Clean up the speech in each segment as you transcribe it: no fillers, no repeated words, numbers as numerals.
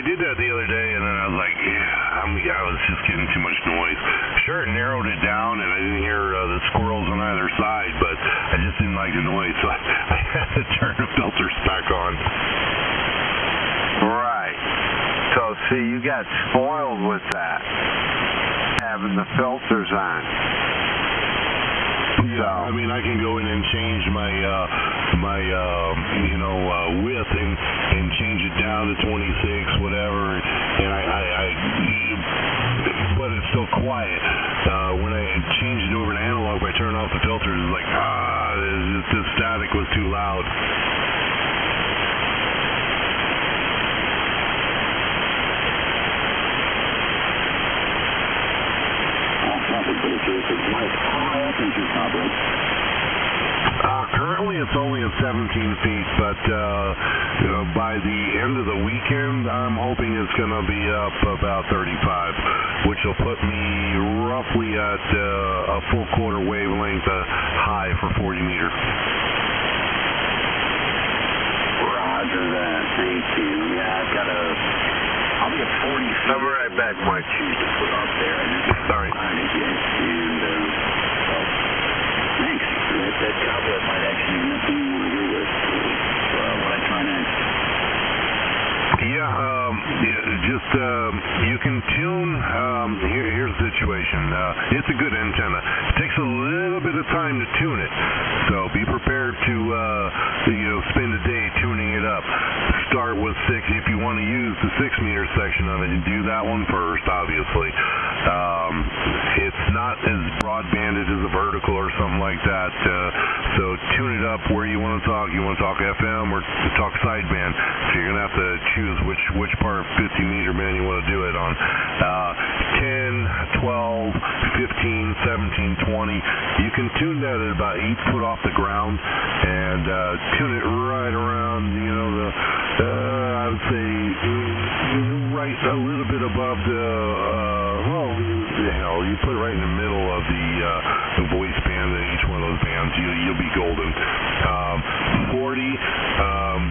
did that the other day, and then I was like, I was just getting too much noise. Sure, it narrowed it down, and I didn't hear the squirrels on either side, but I just didn't like the noise, so I had to turn the filters back on. Right. So, see, you got spoiled with that, having the filters on. Yeah, I mean, I can go in and change my width and change it down to 26, whatever, and but it's still quiet. When I change it over to analog, if I turn off the filters, it's like, the static was too loud. Currently it's only at 17 feet, but by the end of the weekend, I'm hoping it's going to be up about 35, which will put me roughly at a full quarter wavelength high for 40 meter. Roger that. Thank you. Yeah, I'll be at 40 feet. I'll be right back, Mike. Choose to put up there. All right. Thanks. That cobweb might actually be nothing you want to do with what I try next. You can tune, here's the situation. It's a good antenna. It takes a little bit of time to tune it, so be prepared to, spend a day tuning it up. Start with 6, if you want to use the 6 meter section of it, and do that one first, obviously. It's not as broadbanded as a vertical or something like that, so tune it up where you want to talk. You want to talk FM or talk sideband, so you're going to have to choose which part 50 meter band you want to do it on. 10, 12, 15, 17, 20. You can tune that at about 8 foot off the ground and tune it right around, I would say right a little bit above you put it right in the middle of the voice band in each one of those bands. You'll be golden. 40,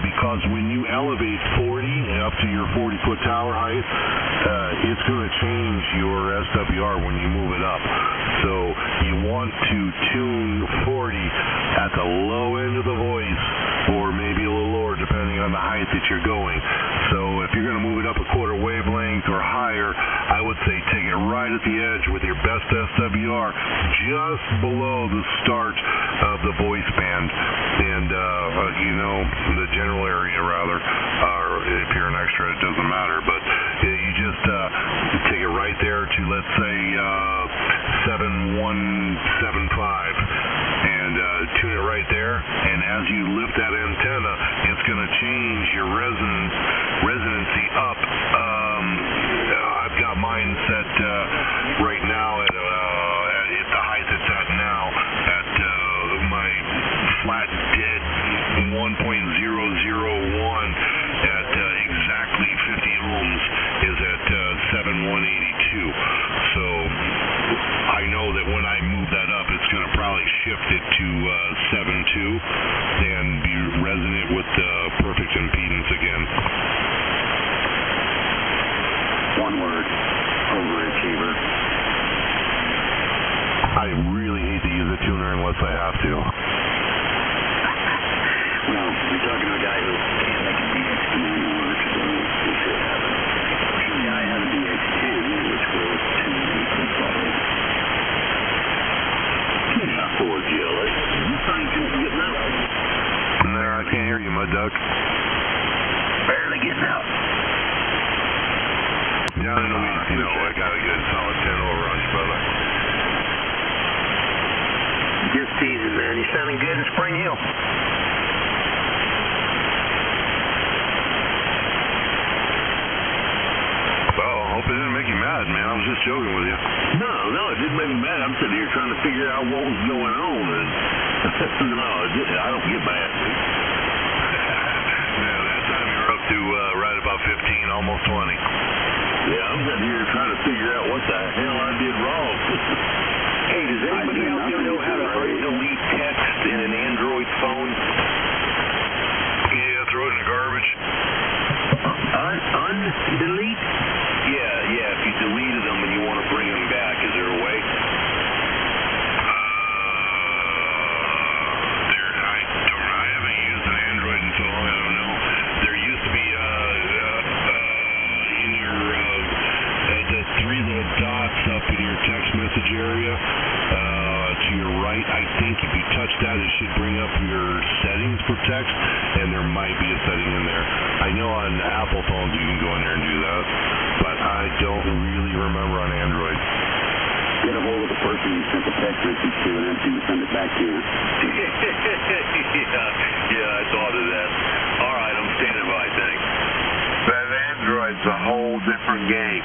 because when you elevate 40 up to your 40-foot tower height, it's going to change your SWR when you move it up. So you want to tune 40 at the low end of the voice, or maybe a little lower depending on the height that you're going. So if you're going to move it up a quarter wavelength or higher, I would say take it right at the edge with your best SWR, just below the start of the voice band, and the general area rather, or if you're an extra it doesn't matter, but you just take it right there to, let's say, 7175, and tune it right there, and as you lift that antenna, it's going to change your resonancy up. I've got mine set right now at the height it's at now, at my flat dead 1.001 at exactly 50 ohms is at 7182. So I know that when I move that up, it's going to probably shift it to 72 and be resonant with the perfect impedance again. One word, overachiever. I really hate to use a tuner unless I have to. Well, you're talking to a guy who can't make a DX2 anymore, so we should have it. Fortunately, I have a DX2, which goes to the You're not poor jealous. You find things getting out. There, I can't hear you, mud duck. Barely getting out. Down in the weeds, I got a good solid 10 over on you, brother. Just teasing, man. You sounding good in Spring Hill. Well, I hope it didn't make you mad, man. I was just joking with you. No, it didn't make me mad. I'm sitting here trying to figure out what was going on, and no, I don't get mad. Yeah, that time you were up to right about 15, almost 20. Yeah, I'm sitting here trying to figure out what the hell I did wrong. Hey, does anybody out there know how to delete text in an Android phone? Yeah, throw it in the garbage. Undelete? text, and there might be a setting in there. I know on Apple phones you can go in there and do that, but I don't really remember on Android. Get a hold of the person you sent the text message to and ask him to send it back to you. yeah, I thought of that. All right, I'm standing by, thanks. That Android's a whole different game.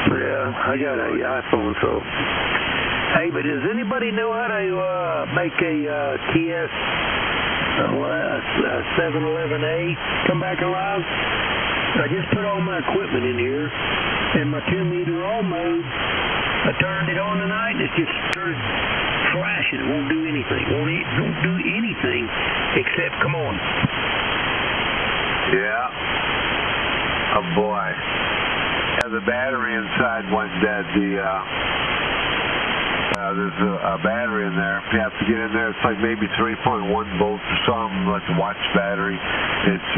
Yeah, I got an iPhone, so. Hey, but does anybody know how to make a TS 711A come back alive? I just put all my equipment in here, and my 2-meter all mode. I turned it on tonight, and it just started flashing. It won't do anything. Don't do anything except come on. Yeah. Oh boy. Yeah, the battery inside went dead. There's a battery in there. You have to get in there. It's like maybe 3.1 volts or something, like the watch battery.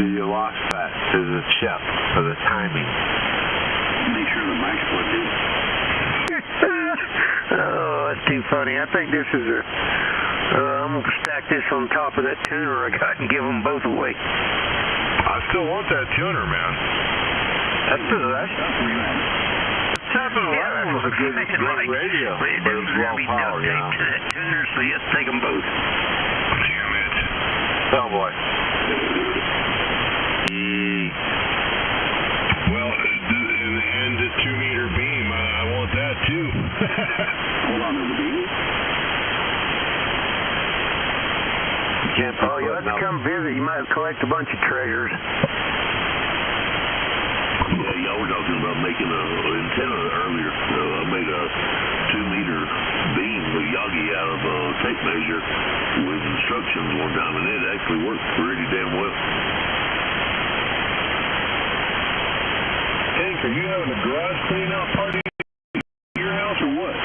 You lost that to the chip for the timing. Make sure the mic's plugged in. Oh, that's too funny. I think this is I'm going to stack this on top of that tuner I got and give them both away. I still want that tuner, man. That's the 711 was a good radio, but it was low power, you know. To that tuner, so you have to take them both. Damn it. Oh boy. Well, and the 2-meter beam, I want that too. Hold on to the beam. You can't be you'll have to come visit. You might collect a bunch of treasures. Yeah, y'all were talking about making an antenna earlier. I made a 2-meter beam with Yagi out of a tape measure with instructions one time, and it actually worked pretty damn well. Hank, are you having a garage clean-out party at your house or what?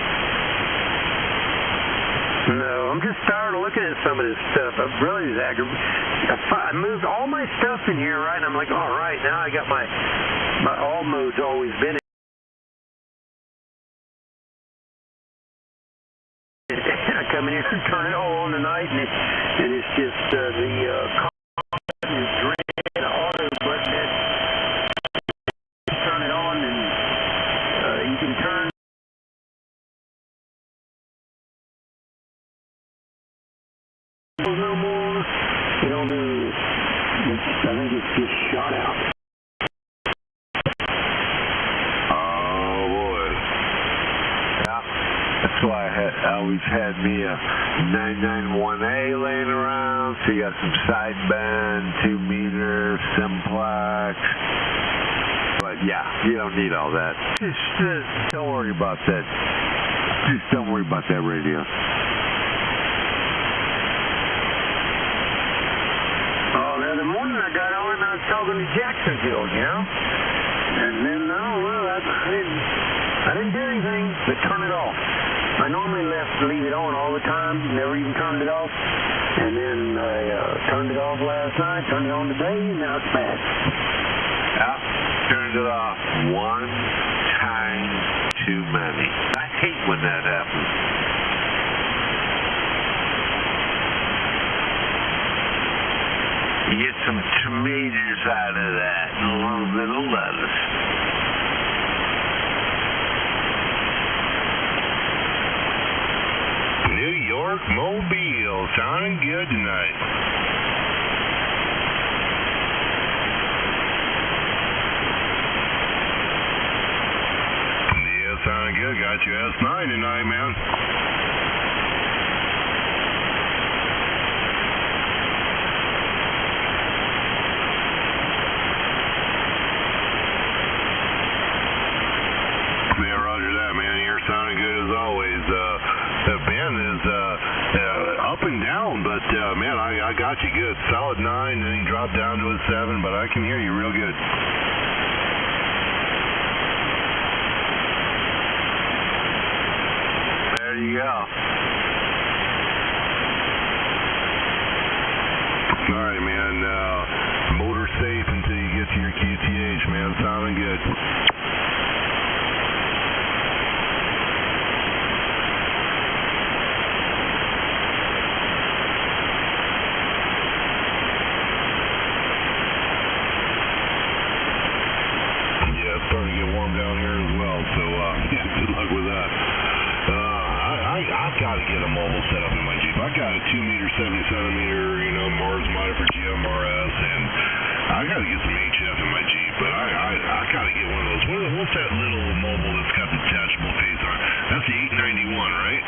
No, I'm just tired of looking at some of this stuff. I really was aggravated. I moved all my stuff in here, right, and I'm like, all right, now I got my all mode's always been in. I come in here and turn it all on tonight, and it's just the common is red, auto button. Turn it on, and you can turn. No more. You don't do. I think it's just shot out. Oh boy. Yeah. That's why I always had me a 991A laying around. So you got some sideband, 2-meter, simplex. But yeah, you don't need all that. Just don't worry about that. Just don't worry about that radio. The morning I got on, I was talking to Jacksonville, you know, and then I didn't do anything but turn it off. I normally leave it on all the time, never even turned it off, and then I turned it off last night, turned it on today, and now it's bad. Yeah, turned it off one time too many. I hate when that happens. You get some tomatoes out of that and a little bit of lettuce. New York Mobile, sounding good tonight. Yeah, sounding good. Got you S9 tonight, man. Sounding good as always. Ben is up and down, but man, I got you good. Solid 9, then he dropped down to a 7, but I can hear you real good. There you go. All right, man. Motor safe until you get to your QTH, man. Sounding good. 2-meter, 70-centimeter, you know, Mars monitor for GMRS, and I got to get some HF in my Jeep, but I got to get one of those. What's that little mobile that's got the detachable phase on? That's the 891, right?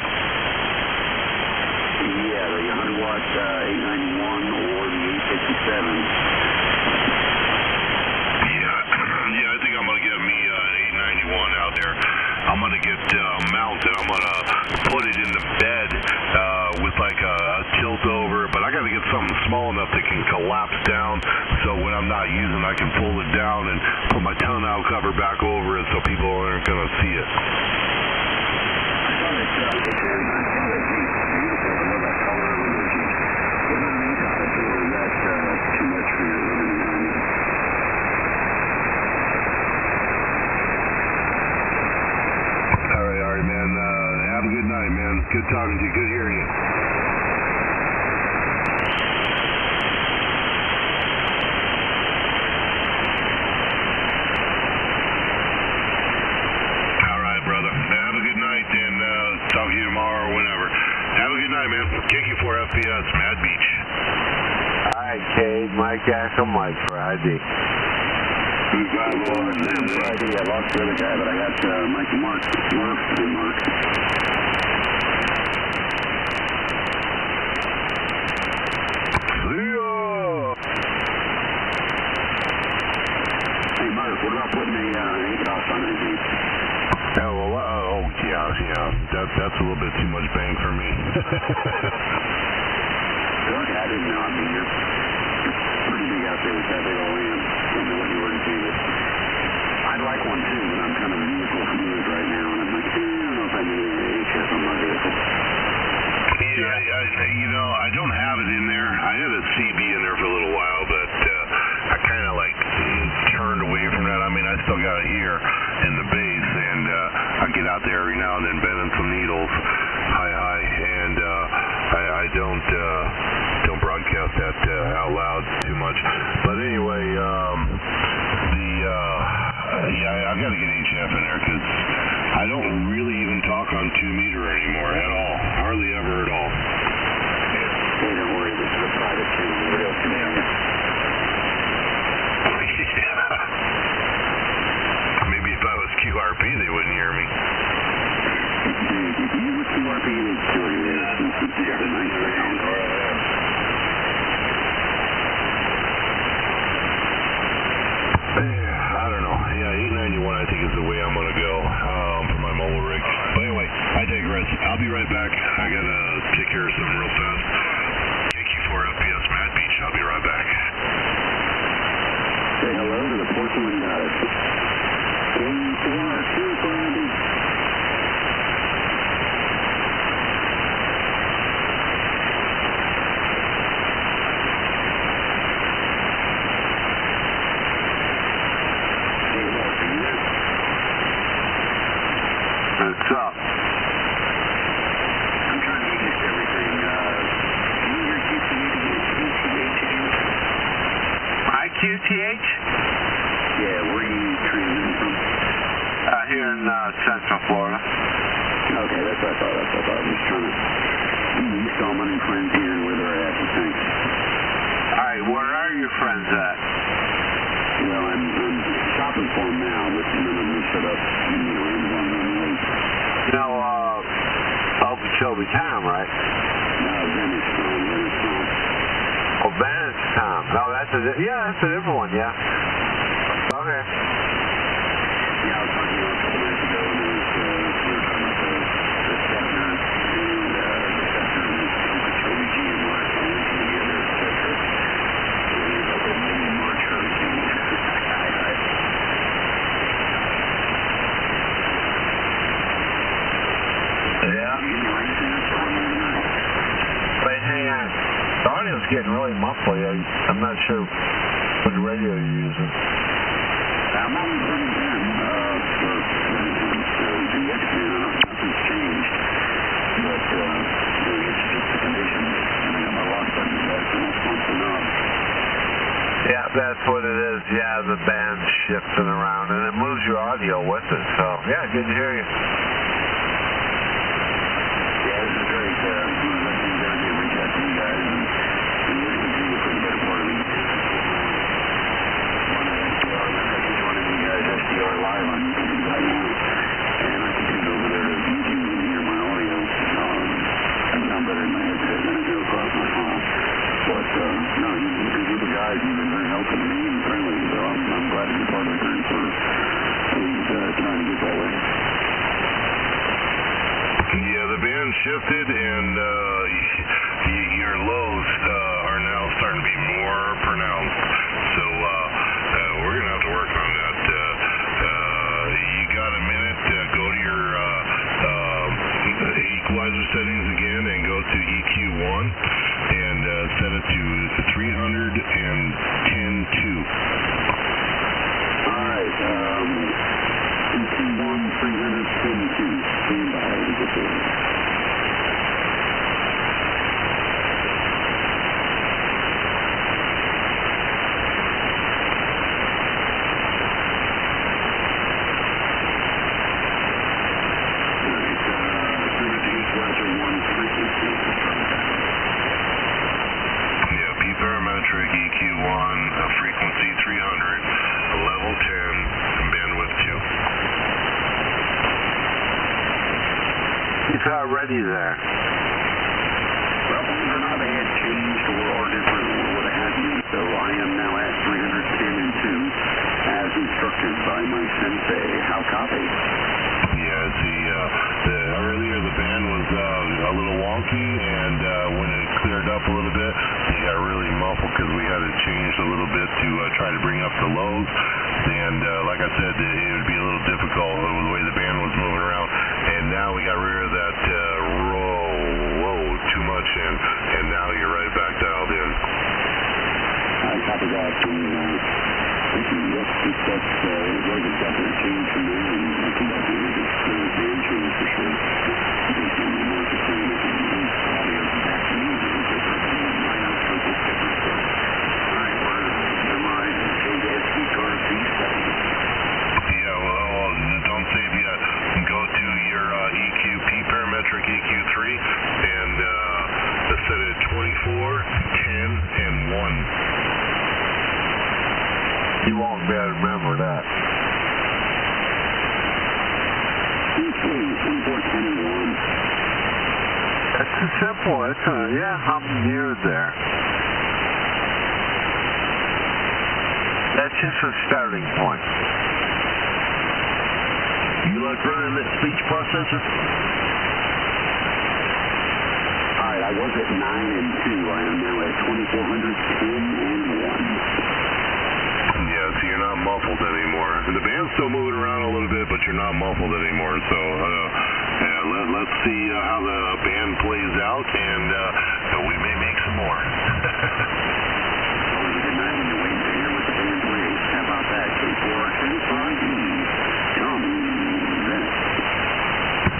Yeah, the 100-watt 891 or the 857. Yeah, I think I'm going to get me an 891 out there. I'm going to get mounted. I'm going to put it in the bed with like a tilt over, but I got to get something small enough that can collapse down so when I'm not using I can pull it down and put my tonneau cover back over it so people aren't going to see it. Good talking to you. Good hearing you. All right, brother. Have a good night, and talk to you tomorrow or whenever. Have a good night, man. KQ4 FPS, Mad Beach. All right, Cade. Mike Axel, Mike Friday. Friday, I lost the other guy, but I got Mike and Mark. Mark. What about putting a ADOS on it? Yeah. That's a little bit too much bang for me. Okay, I didn't know. I mean, you're pretty big out there with that big old lamp. Didn't know what you were into. I'd like one too, but I'm kind of vehicle fluid right now, and I'm like, I don't know if I need an HS on my vehicle. Yeah, I don't have it in there. I had a CB in there for a little while, but I kind of like turned away from that. I mean, I still got it here in the base, and I get out there every now and then bending some needles. Hi, and I don't broadcast that out loud too much. But anyway, I got to get HF in there because I don't really even talk on 2-meter anymore at all. Hardly ever at all. Hey, don't worry, this is a private channel. Nobody else can hear you. Maybe if I was QRP, they wouldn't hear me. You were QRP, they'd still hear you. You got a nice sound. I don't know. Yeah, 891 I think is the way I'm going to go for my mobile rig. But anyway, I digress. I'll be right back. I got to take care of something real fast. KQ4 FPS, Mad Beach. I'll be right back. Say hello to the porcelain goddess. What's up? I'm trying to get used to everything. Can you hear QTH? My QTH? Yeah, where are you transmitting from? Here in Central Florida. Okay, that's what I thought. I'm just trying to use all my new friends here and where they're at, you think. All right, where are your friends at? Well, I'm shopping for them now, but none of them shut up, Amazon on late. Okeechobee Tom, right? No, Venice Tom. Oh, Venice Tom. No, that's a different one, yeah. Okay. Yeah, I was talking to you a couple days ago, and we were talking about the Scepter and the Okeechobee GMRS all working together, etc. And about the May March hurricane. Yeah. Wait, hang on. The audio's getting really muffly. I'm not sure what radio you're using. I'm on the 710 the X-Men. Nothing's changed, but it's just the conditions. And I got my lock button back, and it's pumping up. Yeah, that's what it is. Yeah, the band's shifting around, and it moves your audio with it. So, yeah, good to hear you. Yeah, this is great. Let me reach out to you. guys, and we're going to continue for the better part of the week. Just running you guys SDR live on YouTube right now, and I continue over there to YouTube and hear my audio. I sound better in my headset than I do across my phone. But, no, you're a good group of guys. You've been very helpful to me and friendly, so I'm glad to be part of the group for at least trying to get that way. Yeah, the band shifted, and your lows are now starting to be more pronounced. So we're going to have to work on that. You got a minute to go to your equalizer settings again and go to EQ1 and set it to 310.2. All right, EQ1 310.2. Stand by to get there. Parametric EQ1, frequency 300, level 10, bandwidth 2. He's already there. Well, believe it or not, they had changed or different or what have you, so I am now at 310.2 as instructed by my sensei. How copy? Yeah, see, earlier the band was a little wonky, and when it cleared up a little bit, it got really muffled because we had it changed a little bit to try to bring up the lows. And like I said, it would be a little difficult with the way the band was moving around. And now we got rid of that too much, and now you're right back dialed in. I copy that, and thank you. Yes, that's it was a definite change from there, and I think that's a band change for sure. Based on the market saying it can use audio back to music, my output is different. So, all right, we're live and change the SD card V7. Yeah, well, don't save yet. Go to your EQP parametric EQ3 and set it 24, 10, and 1. You won't be able to remember that. 24, 10, and 1. That's a simple. Yeah, I'm near there. That's just a starting point. You like running that speech processor? All right, I was at 9 and 2. I am now at 2400, 10, and 1. Yeah, so you're not muffled anymore. The band's still moving around a little bit, but you're not muffled anymore. So, yeah, let's see how the band plays out, and we may make some more. Always a good night when you're waiting to hear what the band plays. How about that? K425E.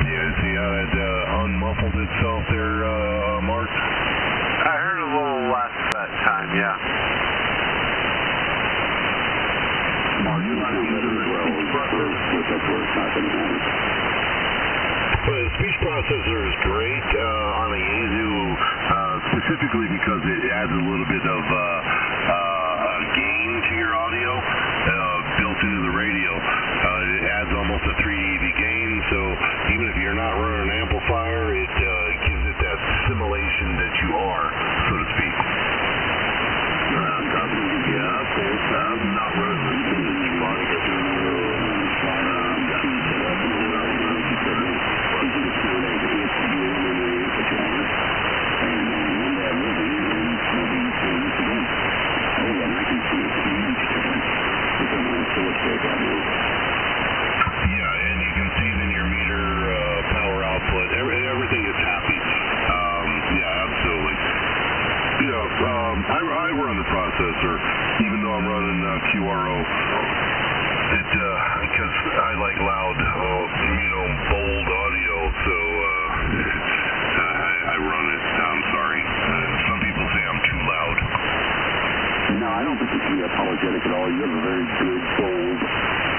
Yeah, see how that unmuffled itself there, Mark? I heard a little less that time, yeah. Mark, you're not using the speech processor, but that's where it's not going to matter. Well, the speech processor is great on a Yaesu, specifically because it adds a little bit of gain to your audio built into the radio. It adds almost a 3 dB gain, so even if you're not running an amplifier, it gives it that simulation that you are, so to speak. I'm not running the speech processor. Yeah, and you can see it in your meter, power output. Everything is happy. Yeah, absolutely. Yeah, I run the processor, even though I'm running QRO. Because I like loud, bold audio, so I run it. I'm sorry. Some people say I'm too loud. No, I don't think you can be apologetic at all. You have a very good, bold,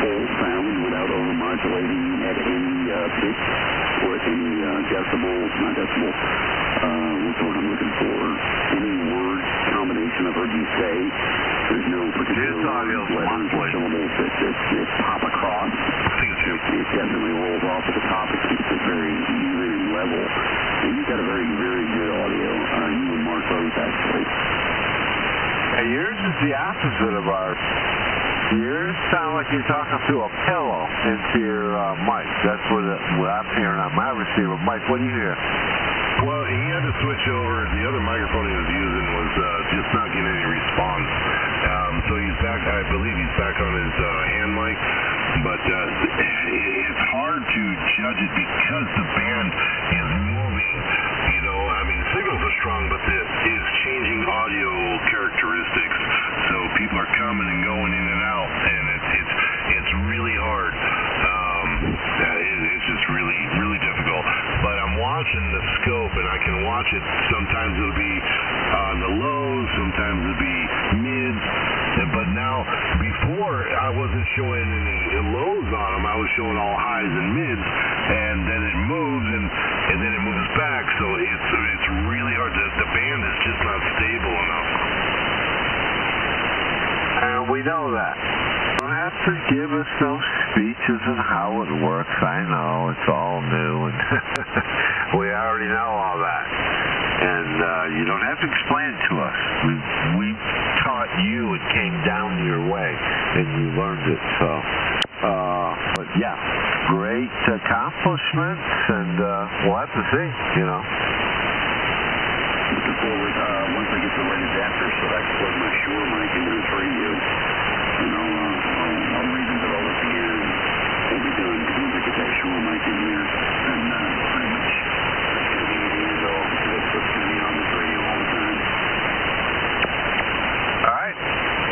full sound without over-modulating at any pitch or at any decibel, not decibel, What's the word I'm looking for? Any word combination I've heard you say. There's no particular letters or syllables that pop across. It definitely rolls off at the top. It keeps it very even and level. And you've got a very, very good audio. You and Mark both, actually. Yeah, yours is the opposite of ours. Yours sound like you're talking through a pillow into your mic. That's what I'm hearing on my receiver. Mike, what do you hear? Well, he had to switch over. The other microphone he was using was just not getting any response. So he's back, I believe he's back on his hand mic. But it's hard to judge it because the band is moving. You know, I mean, the signals are strong, but it's changing audio characteristics. So people are coming and going in and out, and it's really hard. It's just really, really difficult. But I'm watching the scope, and I can watch it. Sometimes it'll be on the lows, sometimes it'll be mids. But now, before I wasn't showing any lows on them, I was showing all highs and mids, and then it moves, and then it moves back. So it's really hard. The band is just not stable enough. And we know that. You don't have to give us those speeches and how it works. I know it's all new, and we already know all that. And you don't have to explain it to us. We taught you. It came down your way, and you learned it. So, but yeah, great accomplishments, and we'll have to see. You know. Looking forward. Once I get the right adapter, so I can plug my Shure mic into this radio, and I'll redevelop it again. We'll be done. As soon as I get that Shure mic in here, and pretty much that's going to be the end all, because that's what's going to be on this radio all the time. All right.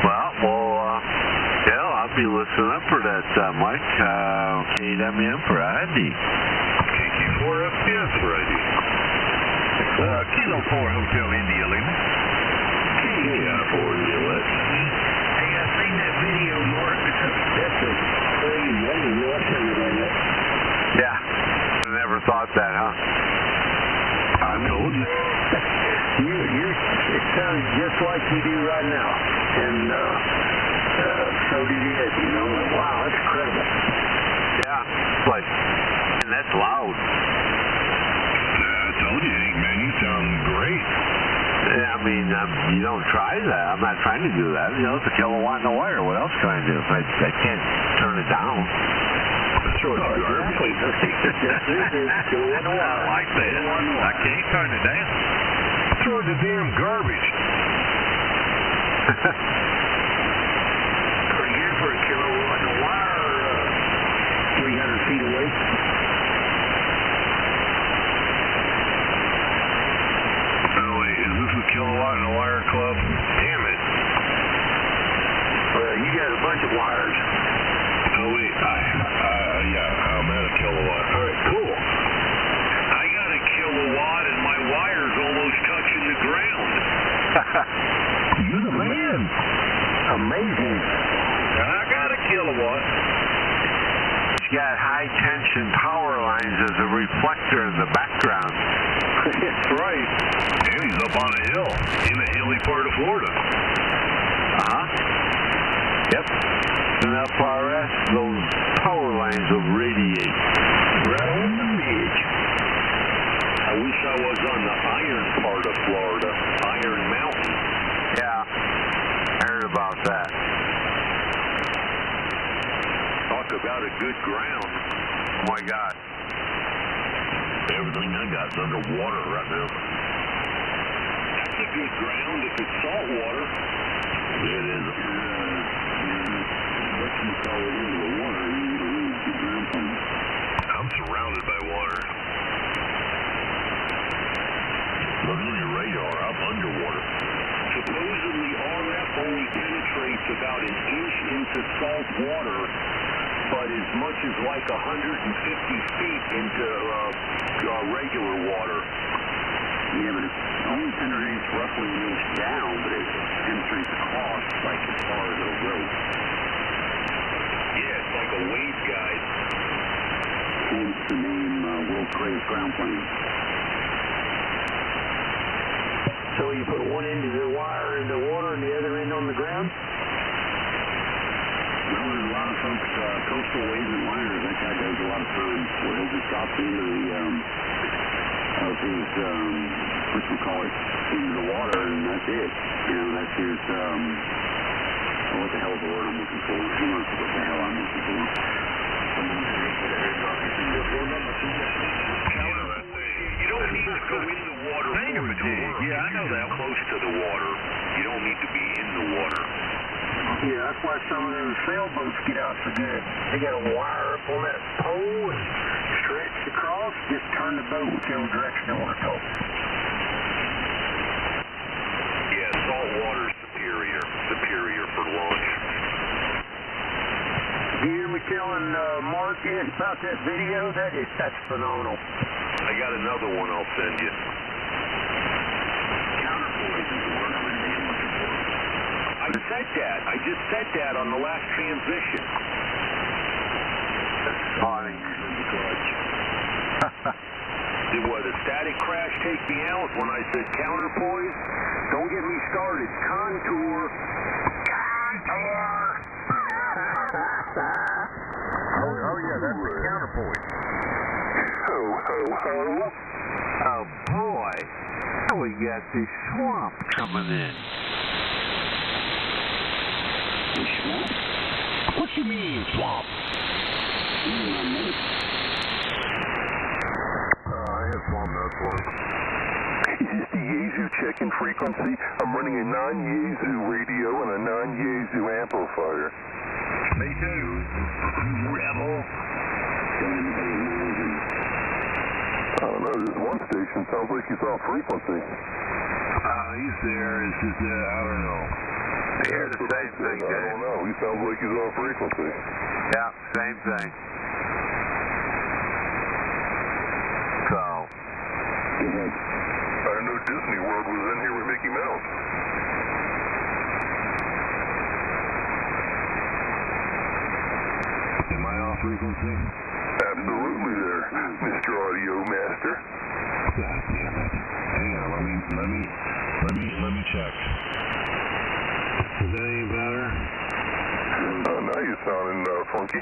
Well, I'll be listening up for that, Mike. KWM for ID. KQ4FPS for ID. Kilo 4 Hotel India Lima. KQ4 India Lima. Hey, I seen that video, Mark. That's a crazy. I didn't know I turned it like that. Yeah. I never thought that, huh? I told you. It sounds just like you do right now. And so did it, you know. Wow, that's incredible. Yeah. But, and that's loud. I told you, man, you sound great. I mean, you don't try that. I'm not trying to do that. You know, it's a kilowatt in the wire. What else can I do? I can't turn it down. Throw it to garbage. I like that. I can't turn it down. Throw it to damn garbage. Pretty good for a kilowatt in a wire, 300 feet away. Kilowatt and a wire club. Damn it. Well, you got a bunch of wires. Oh, wait. Yeah, I'm at a kilowatt. All right, cool. I got a kilowatt and my wire's almost touching the ground. You're the man. Amazing. I got a kilowatt. It's got high tension power lines as a reflector in the background. That's right. And he's up on a hill in a hilly part of Florida. Yep. And FRS, those power lines will radiate. Right on the ridge. I wish I was on the iron part of Florida. Iron Mountain. Yeah. I heard about that. Talk about a good ground. Oh my God. Everything I got's underwater right now. That's a good ground if it's salt water. It is. I'm surrounded by water. Looking at your radar, I'm underwater. Supposedly RF only penetrates about an inch into salt water, but as much as like 150 feet into regular water. Yeah, but it only penetrates roughly an inch down, but it penetrates across like as far as a rope. Yeah, it's like a waveguide. Hence the name World's Greatest Ground Plane. So you put one end of the wire in the water and the other end on the ground? Well, there's a lot of folks, coastal waves and liners, that guy does a lot of times where he'll just drop the end of his, into the water, and that's it. You know, that's his, what the hell's the word I'm looking for? Who knows what the hell I'm looking for? You don't need to go in the water. Yeah, I know that. Close to the water. You don't need to be in the water. Yeah, that's why some of those sailboats get out so good. They got a wire up on that pole and stretch across, just turn the boat whichever direction they want to go. Yeah, salt water's superior for launch. You hear me telling Mark about that video? That's phenomenal. I got another one I'll send you. Counterpoise is the word I'm going to be looking for. I said that. I just said that on the last transition. That's funny. Did what, a static crash take me out when I said counterpoise? Don't get me started. Contour. Oh yeah, that's the counterpoise. Oh boy, we got this swamp coming in. Swamp? What you mean, swamp? I had swamp nuts once. Is this the Yaesu checking frequency? I'm running a non-Yaesu radio and a non-Yaesu amplifier. Me too. Rebel. I don't know, this one station sounds like he's off frequency. He's there. It's just, I don't know. Here's the same thing, I Dave. don't know, he sounds like he's off frequency. Yeah, same thing. So, I didn't know Disney World was in here with Mickey Mouse. Am I off frequency? Absolutely there, Mr. Audio Master. God damn it. Hang on, let me check. Is that any better? Now you're sounding funky.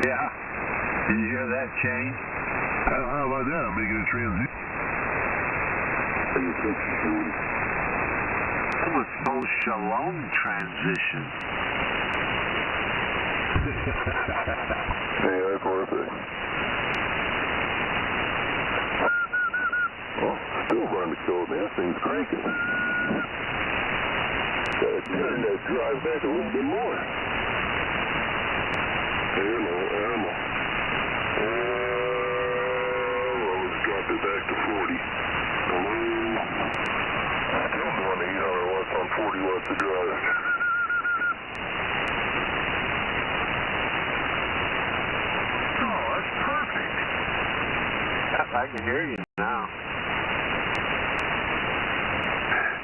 yeah. Did you hear that change? How about that? I'm making a transition. That was no shalom transition. Yeah, that's worth it. Well, still running the code, man. That thing's cranking. Gotta turn that drive back a little bit more. Animal. Well, let's drop it back to 40. Hello? Still doing 800 watts on 40 watts of drive. Oh, that's perfect. I can hear you now.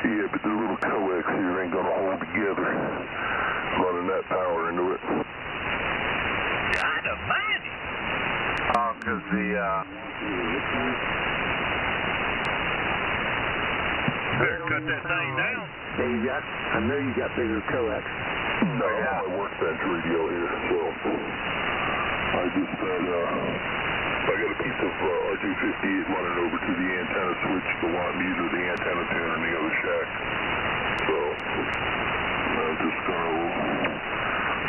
Yeah, but the little coax here ain't gonna hold together. Running that power into it. God almighty. Oh, because Better cut that thing down. I know you got bigger coax. No, I have my workbench radio here, so I just had, I got a piece of R258 running over to the antenna switch, the watt meter, the antenna tuner, and the other shack. So, I'm just gonna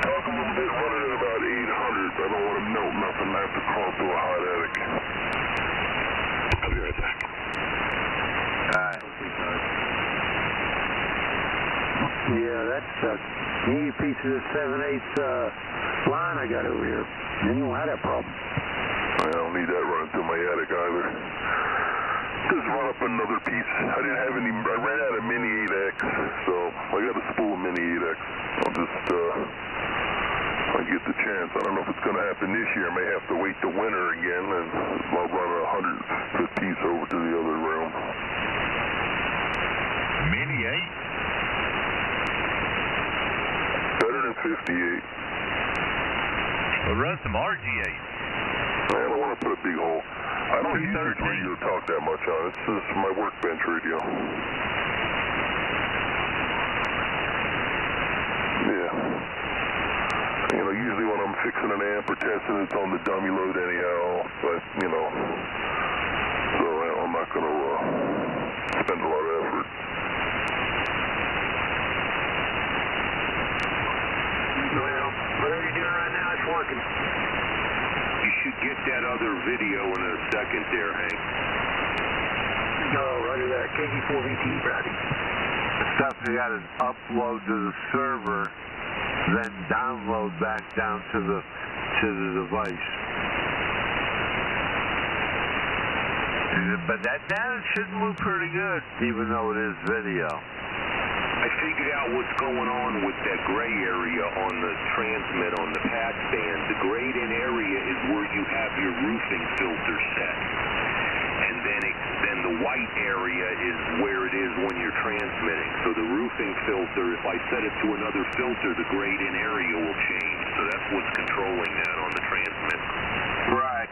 talk a little bit, running at about 800. I don't want to melt nothing. I have to crawl to a hot attic. I'll be right back. Alright. Yeah, that's you need a piece of the 7/8 line I got over here. You don't have that problem. I don't need that running through my attic either. Just run up another piece. I didn't have any, I ran out of mini 8X, so I got a spool of mini 8X. I'll just, I get the chance. I don't know if it's going to happen this year. I may have to wait the winter again, and I'll run a 100-foot piece over to the other room. Mini 8? Better than 58. We'll run some RG8. I don't want to put a big hole. I don't use this radio talk that much on it. It's just my workbench radio. fixing an amp or testing it on the dummy load anyhow, but, you know, so I'm not going to spend a lot of effort. Well, whatever you're doing right now, it's working. You should get that other video in a second there, Hank. No, roger that. KG4VT, Brady. Stuff you got to upload to the server, then download back down to the device. But that data should move pretty good, even though it is video. I figured out what's going on with that gray area on the transmit on the patch band. The grayed in area is where you have your roofing filter set. And then the white area is where it is when you're transmitting. So the roofing filter, if I set it to another filter, the grayed in area will change. So that's what's controlling that on the transmit. Right.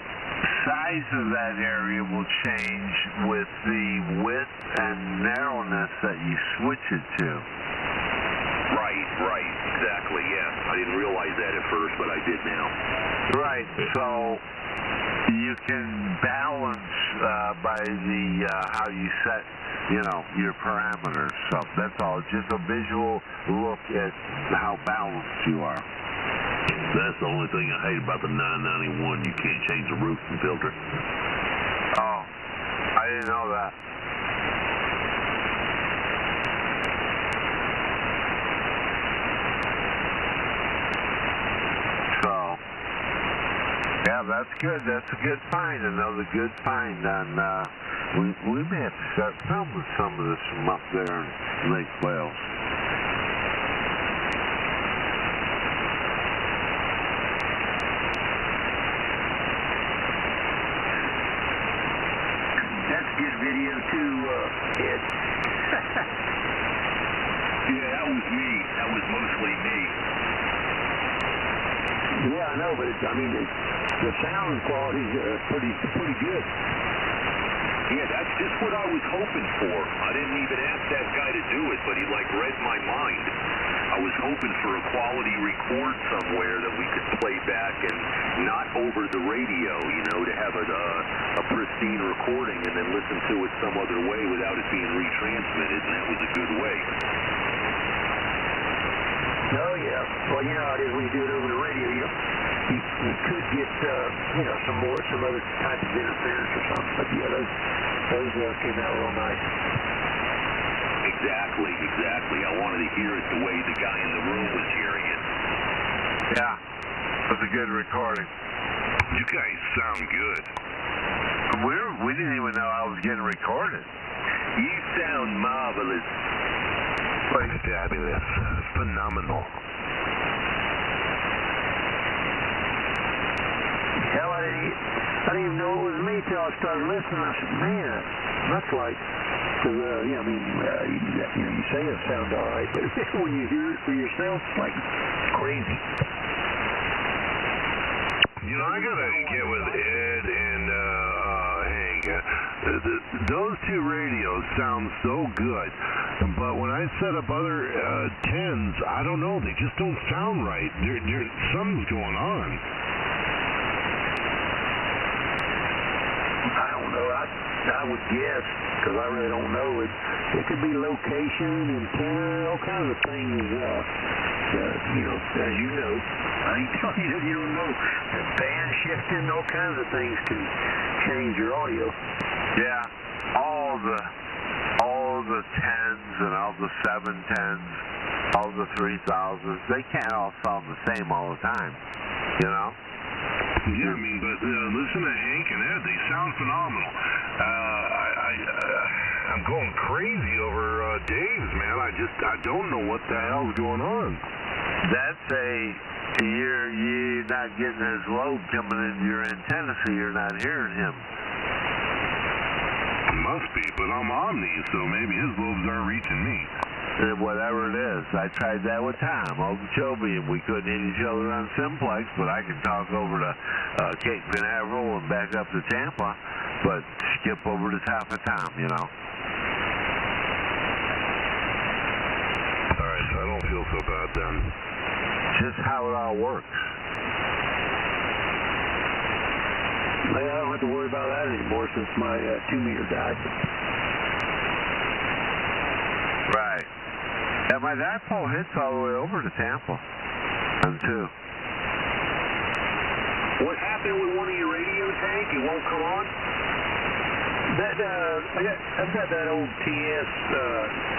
Size of that area will change with the width and narrowness that you switch it to. Right, exactly, yeah. I didn't realize that at first, but I did now. Right, so you can balance by the how you set, you know, your parameters. So that's all. Just a visual look at how balanced you are. That's the only thing I hate about the 991. You can't change the roofing filter. Oh, I didn't know that. So, yeah, that's good. That's a good find. Another good find on, we may have to start filming some of this from up there in Lake Wales. Good video too, Ed. Yeah, that was me. That was mostly me. Yeah, I know, but I mean, the sound quality's pretty good. Yeah, that's just what I was hoping for. I didn't even ask that guy to do it, but he like read my mind. I was hoping for a quality record somewhere that we could play back and not over the radio, you know, to have a pristine recording and then listen to it some other way without it being retransmitted, and that was a good way. Oh, yeah. Well, you know how it is when you do it over the radio. You could get, you know, some other type of interference or something. But, yeah, those came out real nice. Exactly. I wanted to hear it the way the guy in the room was hearing it. Yeah, it was a good recording. You guys sound good. We didn't even know I was getting recorded. You sound marvelous. Fabulous. Phenomenal. Hell, I didn't even know it was me till I started listening. I said, man, that's like, cause, yeah, I mean, you say it sounds all right, but when you hear it for yourself, it's like crazy. You know, I gotta get with Ed and Hank. Those two radios sound so good, but when I set up other 10s, I don't know, they just don't sound right. Something's going on. I don't know. I would guess, because I really don't know. It could be location, antenna, all kinds of things. You know, as you know, I ain't telling you that you don't know. Band shifting, all kinds of things can change your audio. Yeah, all the 10s and all the 710s, all the 3000s, they can't all sound the same all the time, you know? Yeah, I mean, but listen to Hank and Ed, they sound phenomenal. I'm going crazy over Dave's, man. I don't know what the hell's going on. That's you're not getting his load coming into your antenna, so you're not hearing him. Must be, but I'm Omni, so maybe his lobes aren't reaching me. Whatever it is. I tried that with Tom Okeechobee, and we couldn't hit each other on Simplex, but I can talk over to Cape Canaveral and back up to Tampa, but skip over the top of Tom, you know. Alright, so I don't feel so bad then. Just how it all works. I don't have to worry about that anymore since my 2-meter died. Right. Yeah, my dipole hits all the way over to Tampa. And 2. What happened with one of your radios, Hank? It won't come on? I've got that old TS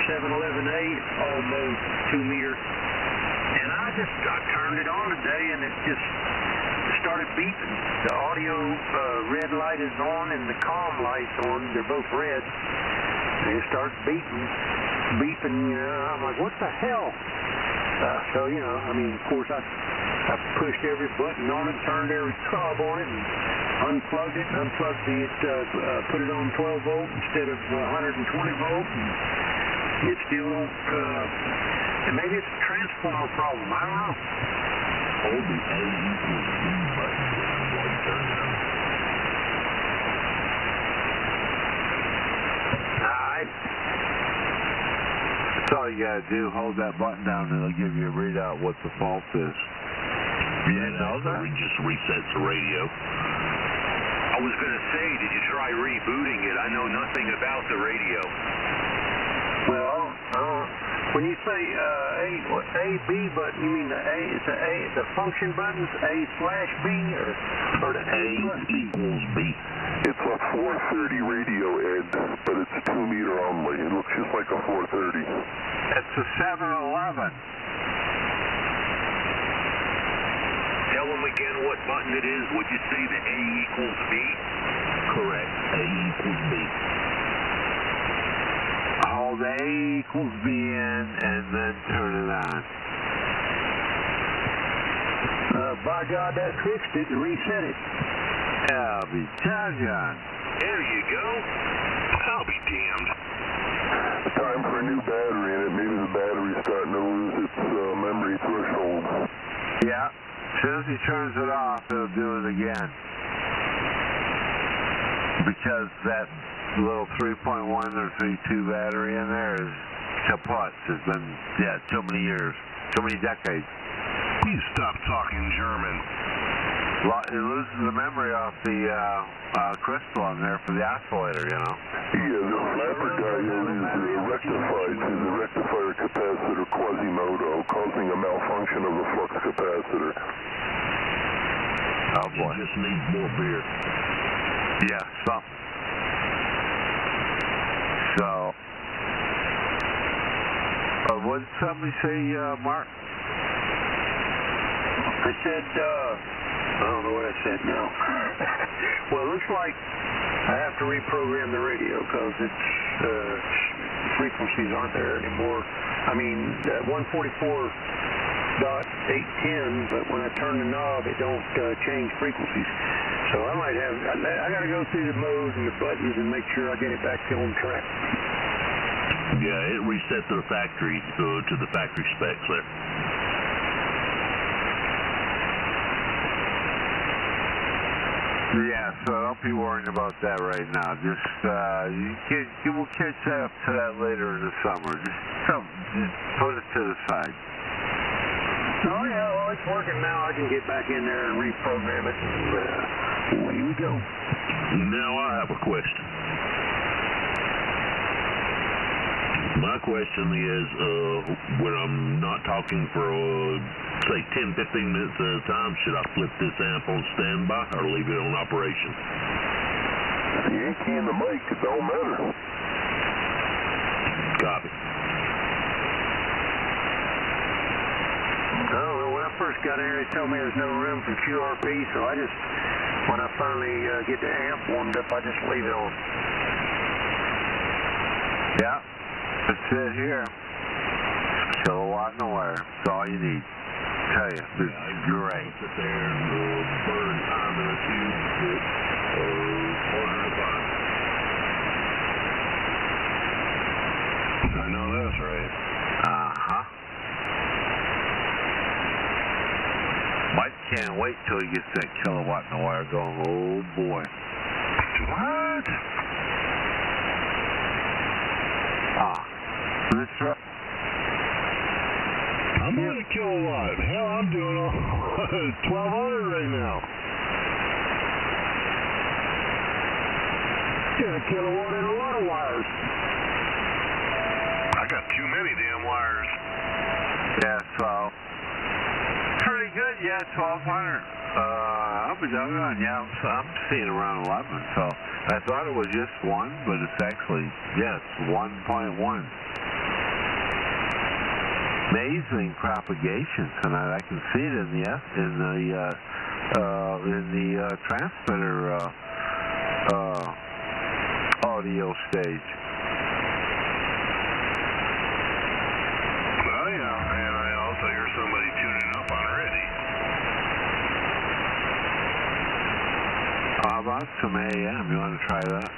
711A almost 2-meter, and I turned it on today, and it just started beeping. The audio red light is on, and the comm light's on. They're both red. And it starts beeping. I'm like, what the hell? So, I mean, of course, I pushed every button on it, turned every knob on it, and unplugged it, put it on 12 volt instead of 120 volt, and it still don't, and maybe it's a transformer problem, I don't know. Hold the A equals B button down while you turn it on. Alright. That's all you gotta do, hold that button down and it'll give you a readout what the fault is. You didn't know that? It just resets the radio. I was going to say, did you try rebooting it? I know nothing about the radio. Well, when you say A, B button, you mean the function buttons, A/B, or the A equals B? It's a 430 radio, Ed, but it's 2-meter only. It looks just like a 430. It's a 711. Tell them again what button it is. Would you say the A equals B? Correct. A equals B. Hold A equals B in and then turn it on. By God, that fixed it. Reset it. I'll be doggone. There you go. I'll be damned. It's time for a new battery in it. Maybe the battery's starting to lose its memory threshold. Yeah. As soon as he turns it off, it'll do it again. Because that little 3.1 or 3.2 battery in there is kaput. It's been, too many years, too many decades. You stop talking German. It loses the memory off the crystal in there for the oscillator, Yeah, the flapper diode is rectified through the rectifier capacitor Quasimodo, causing a malfunction of the flux capacitor. Oh boy. It just needs more beer. Yeah, something. So, what did somebody say, Mark? I said, I don't know what I said now. Well, it looks like I have to reprogram the radio because its frequencies aren't there anymore. I mean, 144.810, but when I turn the knob, it don't change frequencies. So I might have, I got to go through the modes and the buttons and make sure I get it back on track. Yeah, it reset to the factory, to the factory specs there. Yeah, so don't be worrying about that right now. Just, you will catch up to that later in the summer. Just put it to the side. Oh yeah, well it's working now. I can get back in there and reprogram it. And away we go. Now I have a question. My question is, when I'm not talking for, say, 10, 15 minutes at a time, should I flip this amp on standby or leave it on operation? You ain't keying the mic, it don't matter. Copy. Oh, well, when I first got in here, they told me there's no room for QRP, so I just, when I finally get the amp warmed up, I just leave it on. Yeah. That's it here. Kilowatt in the wire. That's all you need. Tell you, this is great. Sit there and burn time in a tube order to buy. I know that's right. Uh-huh. Mike can't wait till he gets that kilowatt in the wire going. Oh, boy. What? That's right. I'm at a kilowatt. Hell, I'm doing 1,200 right now. Got a kilowatt in water wires. I got too many damn wires. Yeah, 12. Pretty good, yeah, 1,200. I'll be doggone, yeah, I'm seeing around 11, so I thought it was just 1, but it's actually, yes, 1.1. Amazing propagation tonight. I can see it in the transmitter audio stage. Oh yeah, and I also hear somebody tuning up already. How about some AM? You want to try that?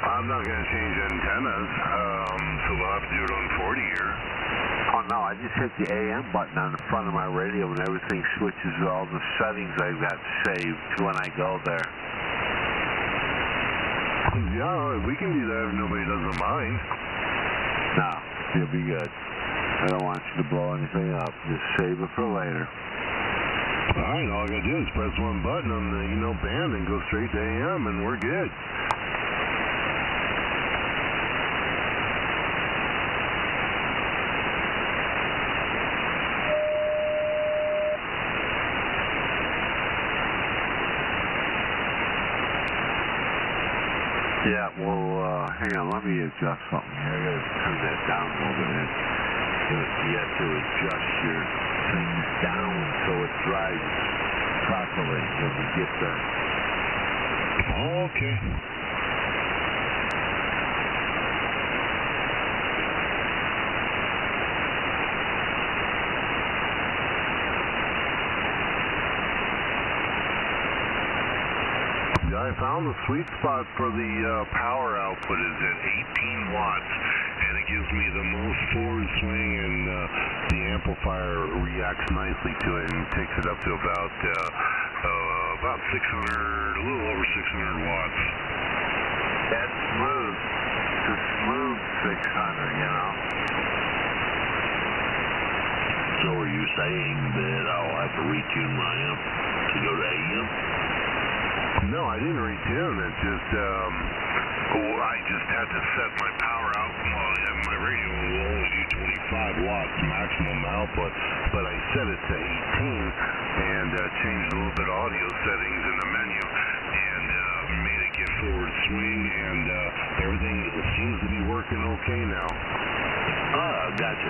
I'm not going to change antennas, so we'll have to do it on 40 here. Oh no, I just hit the AM button on the front of my radio and everything switches to all the settings I've got saved when I go there. Yeah, we can do that if nobody doesn't mind. No, you'll be good. I don't want you to blow anything up. Just save it for later. Alright, all I gotta do is press one button on the band and go straight to AM and we're good. Yeah, well, hang on, let me adjust something here. I gotta turn that down a little bit. You have to adjust your things down so it drives properly when you get there. Okay. I found the sweet spot for the power output is at 18 watts, and it gives me the most forward swing, and the amplifier reacts nicely to it and takes it up to about 600, a little over 600 watts. That's smooth. It's a smooth 600, you know. So are you saying that I'll have to retune my amp to go to AM? No, I didn't retune. It's just, I just had to set my power out. Well, my radio will only do 25 watts maximum output, but I set it to 18 and changed a little bit of audio settings in the menu and made it get forward swing, and everything seems to be working okay now. Oh, gotcha.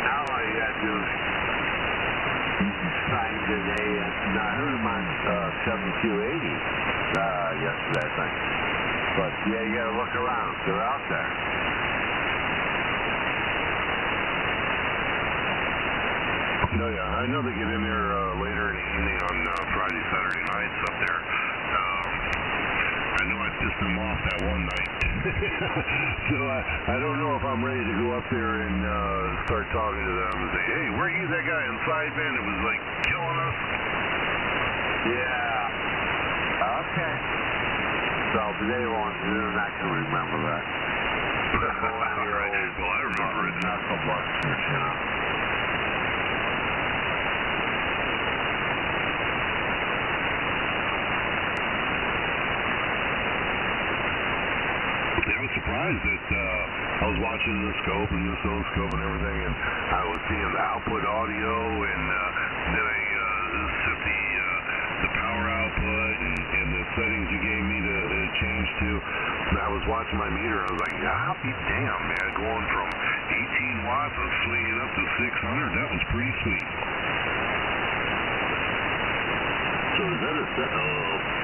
Now all you gotta do is signed in I heard them on 7280 yesterday, I think. But yeah, you gotta look around. They're out there. No, yeah, I know they get in there later in the evening on Friday, Saturday nights up there. I know I pissed them off that one night. So I don't know if I'm ready to go up there and start talking to them and say, hey, where you that guy in sideband that was like killing us? Yeah. Okay. So they're not going to remember that. All right. Well, I remember it. Knuckle busters, you know. I was surprised that I was watching the scope and the oscilloscope and everything, and I was seeing the output audio, and then I set the power output and the settings you gave me to change to. And I was watching my meter, and I was like, I'll be damn, man, going from 18 watts and swinging up to 600, that was pretty sweet. So is that a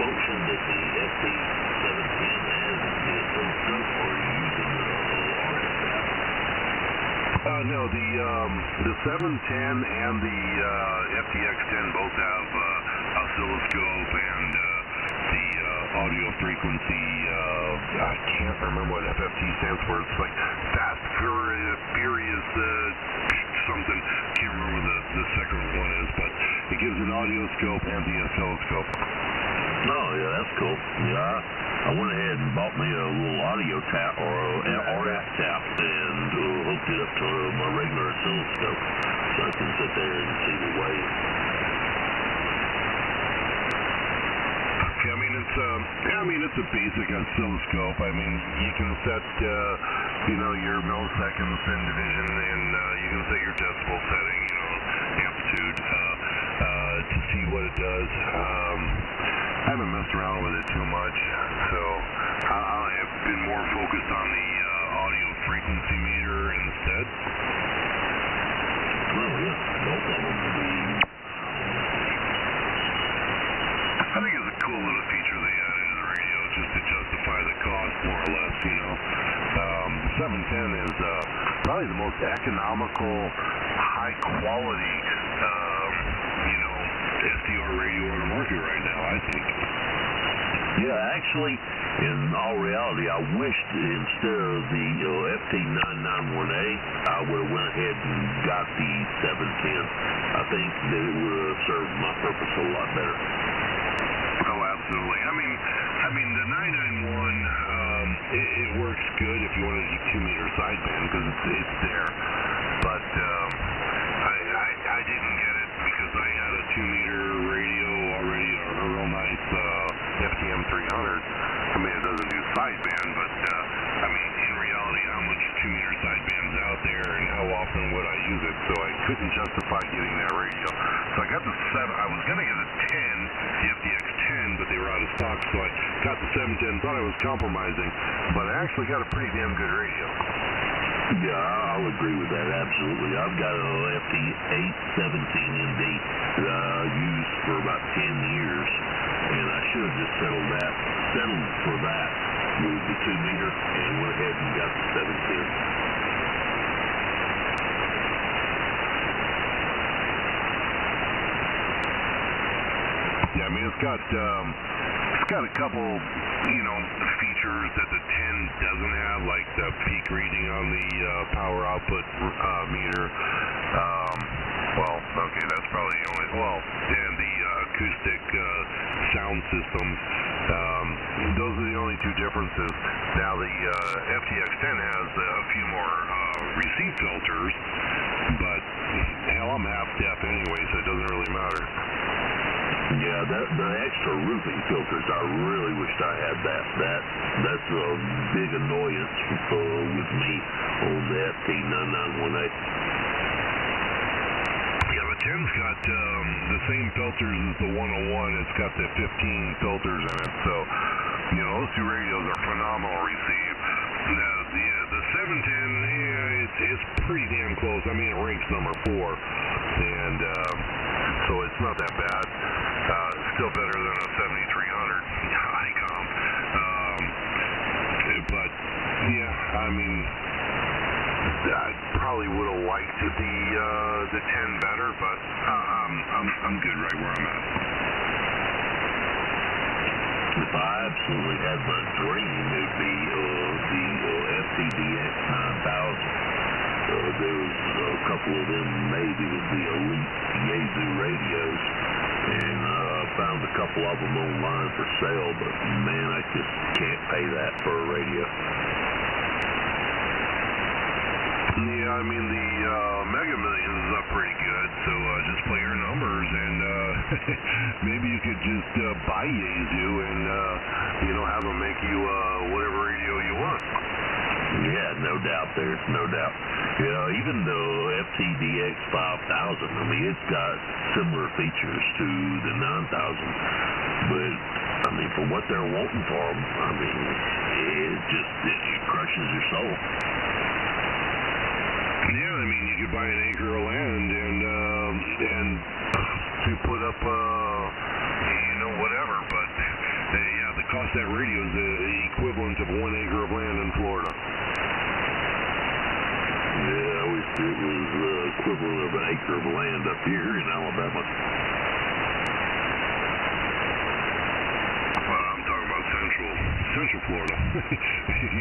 function that the FP710 has in the oscilloscope, or are you using the RF tap? No, the 710 and the FTX10 both have oscilloscope and the audio frequency. I can't remember what FFT stands for. It's like fast, furious, something. Can't remember the second one is, but it gives an audio scope and the oscilloscope. Oh, yeah, that's cool. Yeah, I went ahead and bought me a little audio tap or an RF tap and hooked it up to my regular oscilloscope so I can sit there and see the waves. it's it's a basic oscilloscope. I mean, you can set your milliseconds in division, and you can set your decibel setting, amplitude to see what it does. I haven't messed around with it too much, so I've been more focused on the audio frequency meter instead. Oh yeah, no problem. I think it's a cool little feature they added to the radio just to justify the cost, more or less, 710 is probably the most economical, high-quality, SDR radio on the market right now, I think. Yeah, actually, in all reality, I wished instead of the FT991A, I would have went ahead and got the 710. I think that it would have served my purpose a lot better. Oh, absolutely. I mean, the 991, it works good if you want to do 2-meter sideband because it's there. But I didn't get it because I had a 2-meter radio already, a real nice FTM 300. I mean, it doesn't do sideband, but in reality, how much 2-meter sideband's out there, and how often would I use it? So I couldn't justify getting that radio. So I got the 7. I was gonna get the 10, the FDX 10, but they were out of stock. So I got the 710. Thought I was compromising, but I actually got a pretty damn good radio. Yeah, I'll agree with that, absolutely. I've got an FT817ND that I used for about 10 years, and I should have just settled for that with the 2-meter and went ahead and got the 710. Yeah, it's got a couple, features that the 10 doesn't have, like the peak reading on the power output meter. Okay, that's probably the only. And the acoustic sound system. Those are the only two differences. Now the FTX10 has a few more receive filters, but hell, I'm half deaf anyway, so it doesn't really matter. Yeah, the extra roofing filters, I really wished I had that. That's a big annoyance with me on the FT991A. Yeah, the 10's got the same filters as the 101. It's got the 15 filters in it, so those two radios are phenomenal receive. The 710, it's pretty damn close. I mean, it ranks number 4, and so it's not that bad. Still better than a 7300 ICOM. But yeah, I probably would have liked the 10 better, but I'm good right where I'm at. If I absolutely had my dream, it would be the FTDX 9000. There's a couple of them made with the Elite Yaesu radios, and I found a couple of them online for sale, but man, I just can't pay that for a radio. Yeah, the Mega Millions is up pretty good, so just play your numbers, and maybe you could just buy Yaesu and have them make you whatever radio you want. Yeah, no doubt. There's no doubt. Even the FTDX 5000, it's got similar features to the 9000, but for what they're wanting for them, it just crushes your soul. Yeah, you could buy an acre of land and to put up whatever, but yeah, the cost of that radio is the equivalent of 1 acre of land in Florida. Yeah, I wish it was the equivalent of an acre of land up here in Alabama. Well, I'm talking about Central Florida.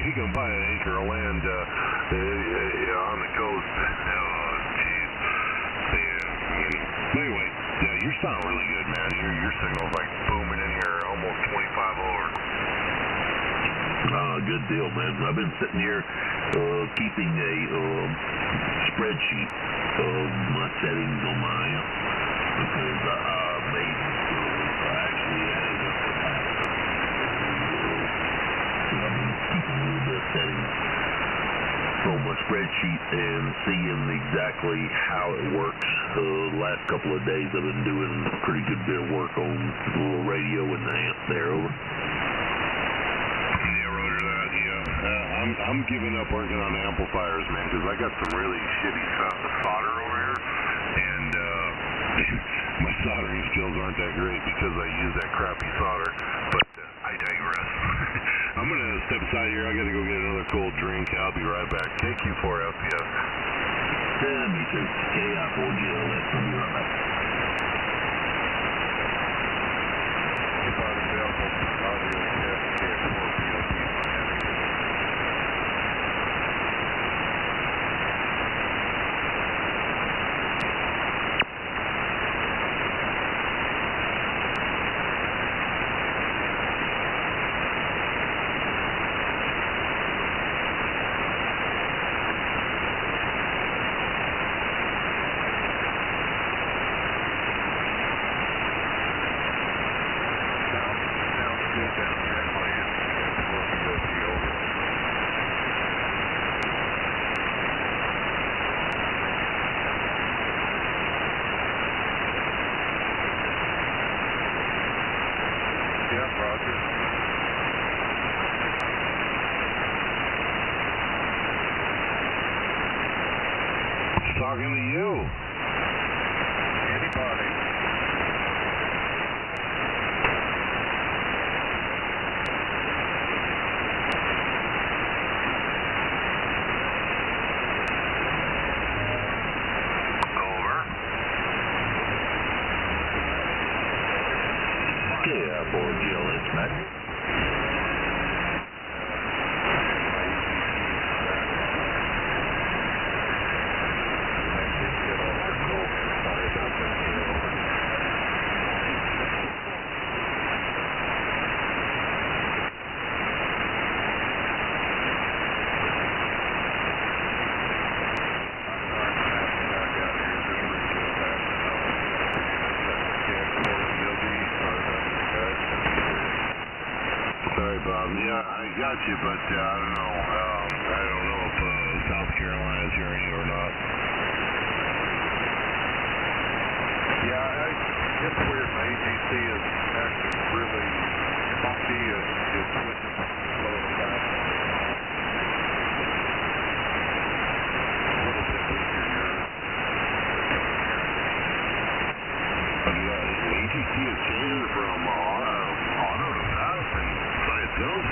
You can buy an acre of land on the coast. Oh, jeez. Yeah. Anyway, yeah, you're sounding really good, man. Your signal's like booming in here, almost 25 over. Good deal, man. I've been sitting here keeping a spreadsheet of my settings on my amp because I actually added a capacitor. settings from a spreadsheet and seeing exactly how it works. The last couple of days I've been doing a pretty good bit of work on the little radio and the amp there. Over. Yeah, roger that. Yeah, I'm giving up working on amplifiers, man, because I got some really shitty solder over here, and my soldering skills aren't that great because I use that crappy solder. But I digress. I'm going to step aside here. I got to go get another cold drink. I'll be right back. Thank you for FPS. Yeah, me too. KI4GLS. I'll be right back. Talking to you. Anybody? Over. KI4GLS, Matt. Sorry, Bob. Yeah, I got you, but I don't know. I don't know if South Carolina is hearing you or not. Yeah, it's weird. My AGC is actually really bumpy and is switching slow and fast. A little bit weaker here. AGC is changing from auto to fast and by itself?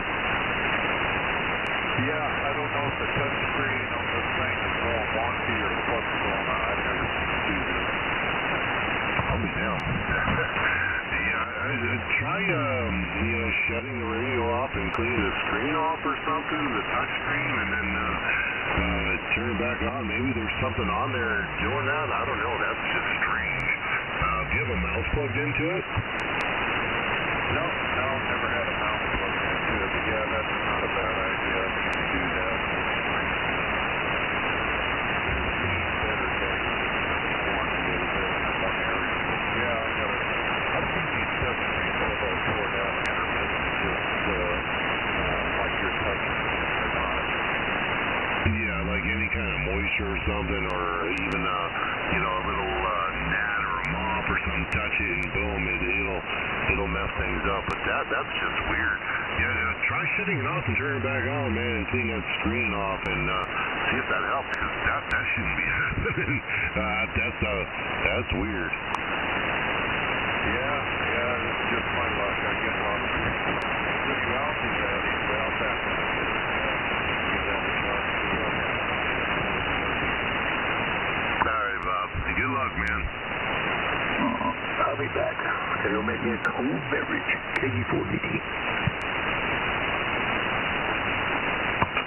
Yeah, I don't know if the touch screen on this thing is all wonky or what's going on. I've never seen it do this. I'll be down. Try, shutting the radio off and cleaning the screen off or something, the touch screen, and then turn it back on. Maybe there's something on there doing that. I don't know. That's just strange. Do you have a mouse plugged into it? No, never had a mouse plugged into it, but yeah, that's not a bad idea. I need to do that. I've seen these touch screens all about tore down intermittent, just like your touch screen or not. Yeah, like any kind of moisture or something, or even a little gnat or a mop or something, touch it and boom, it'll mess things up. But that's just weird. Yeah, try shutting it off and turning it back on, man, and clean that screen off and see if that helps, because that shouldn't be happening. That's weird. Yeah, it's just my luck. I get a lot of people. When you out do that, well, that's give that a shot. All right, Bob. Good luck, man. I'll be back. Gotta go make me a cold beverage. KG4DT.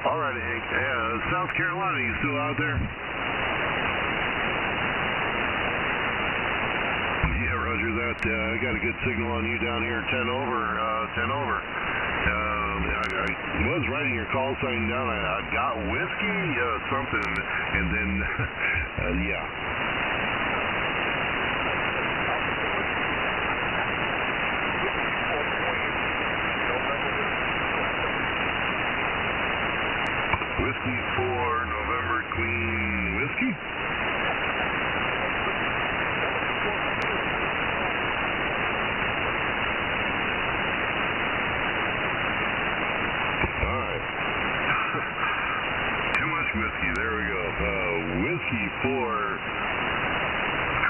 All right, Hank. South Carolina, you still out there? Yeah, roger that. I got a good signal on you down here, 10 over. I was writing your call sign down. I got whiskey, something, and then, yeah. Whiskey 4, November, Queen Whiskey. Alright. Too much whiskey. There we go. Whiskey 4,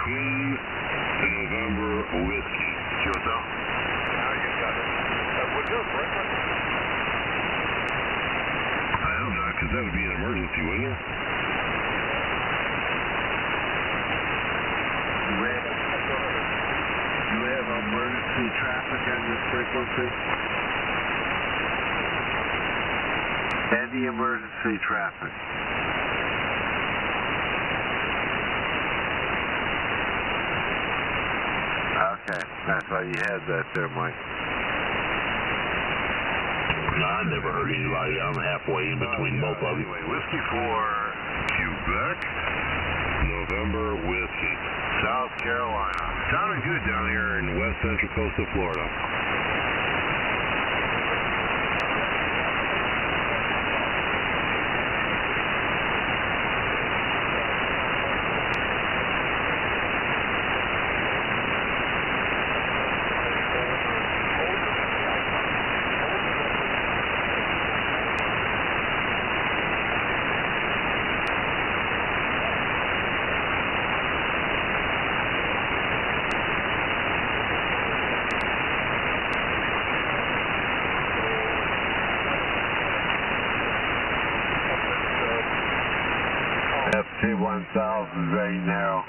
Queen November Whiskey. See what's up? Now you got it. What's up, Brett? I hope not, because that would be an emergency, wouldn't it? Do we have emergency traffic on this frequency? Any emergency traffic? Okay, that's why you had that there, Mike. No, I never heard anybody. I'm halfway in between both of them. Anyway, Whiskey 4, Quebec, November Whiskey, South Carolina. Sounding good down here in west central coast of Florida. FT1000, very narrow.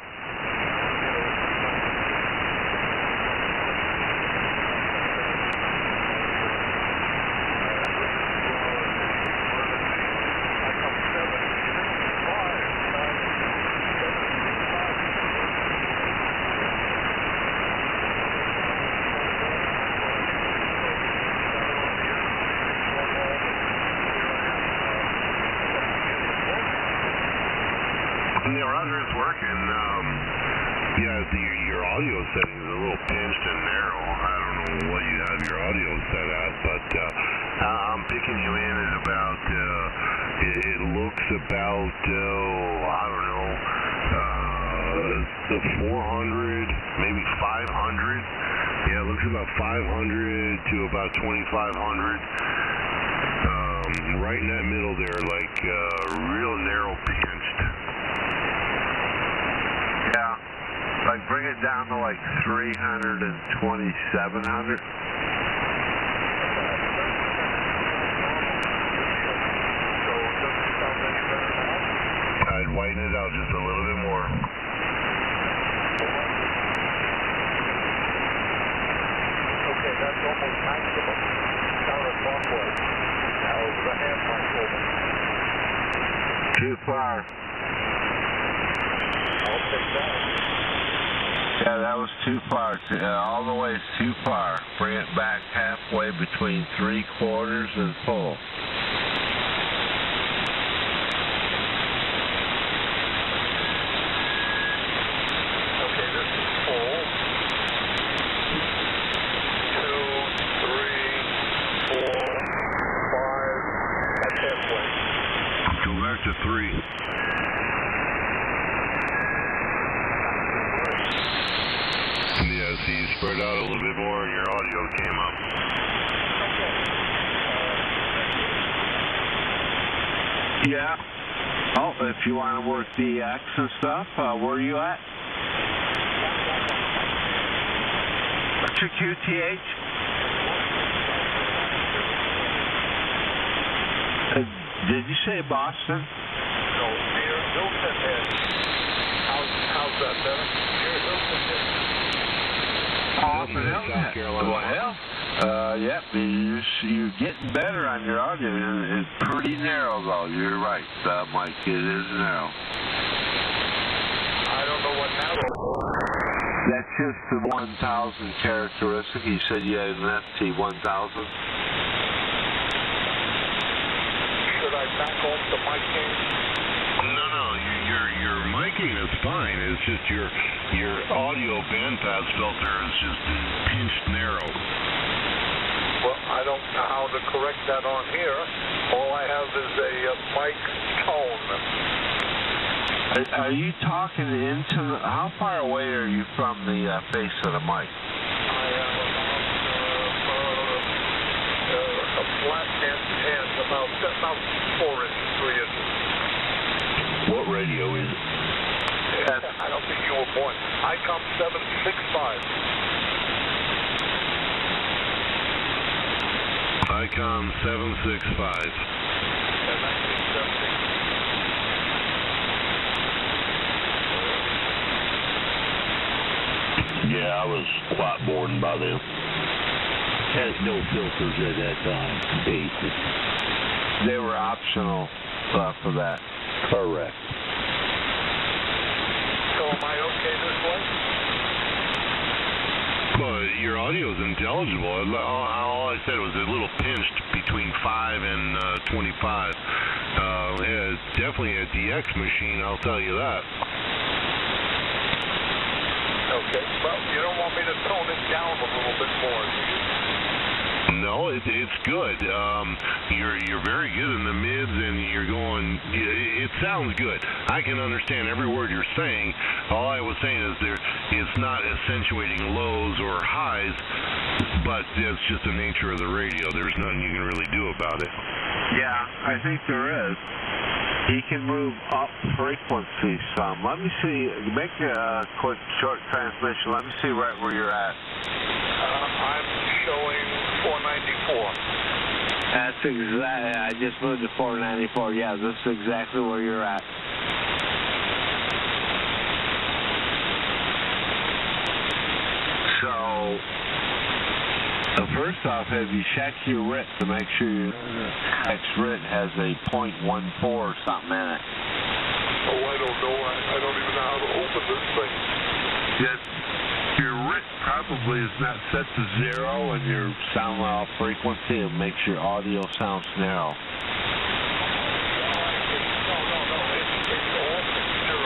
Yeah, Roger, it's working. Your audio setting is a little pinched and narrow. I don't know what you have your audio set at, but I'm picking you in at about, it looks about, I don't know, the 400, maybe 500. Yeah, it looks about 500 to about 2,500. Right in that middle there, like real narrow pinched. Yeah, like bring it down to like 300 and 2,700. I'd whiten it out just a little bit more. Okay, that's almost maximum. Counterclockwise. Now over the half my shoulder. Too far. I'll take that. Yeah, that was too far. All the way is too far. Bring it back halfway between 3/4 and full. Okay, this is full. 2, 3, 4, 5. That's halfway. Go back to 3. Yeah, see, you spread out a little bit more and your audio came up. Yeah. Oh, if you want to work the X and stuff, where are you at? What's your QTH? Did you say Boston? No, near Hilton Head. How's that better? Near Hilton Head. Off in South Carolina. Well, yep, you're getting better on your audio. It's pretty narrow, though. You're right, Mike. It is narrow. I don't know what narrow is. That's just the 1000 characteristic. You said you had an FT1000. Should I back off the mic game? No, your miking is fine. It's just your audio bandpass filter is just pinched narrow. Well, I don't know how to correct that on here. All I have is a mic tone. Are you talking into the... How far away are you from the face of the mic? I am about a flat end, about 4 inches, 3 inches. What radio is it? I don't think you were born. ICOM 765. ICOM 765. Yeah, I was quite bored by then. Has no filters at that time, basic. They were optional for that. Correct. So am I okay this way? Well, your audio is intelligible. All I said was a little pinched between 5 and 25. It's definitely a DX machine, I'll tell you that. Okay. Well, you don't want me to tone it down a little bit more, do you? No, it's good. You're very good in the mids, and you're going. It sounds good. I can understand every word you're saying. All I was saying is it's not accentuating lows or highs, but that's just the nature of the radio. There's nothing you can really do about it. Yeah, I think there is. He can move up frequency some. Let me see. Make a quick short transmission. Let me see right where you're at. I'm showing 494. That's exactly. I just moved to 494. Yeah, this is exactly where you're at. So, first off, have you checked your RIT to make sure your RIT has a .14 or something in it? Oh, I don't know. I don't even know how to open this thing. Your RIT probably is not set to 0, and your sound level frequency, it makes your audio sound narrow. No, it's all 0.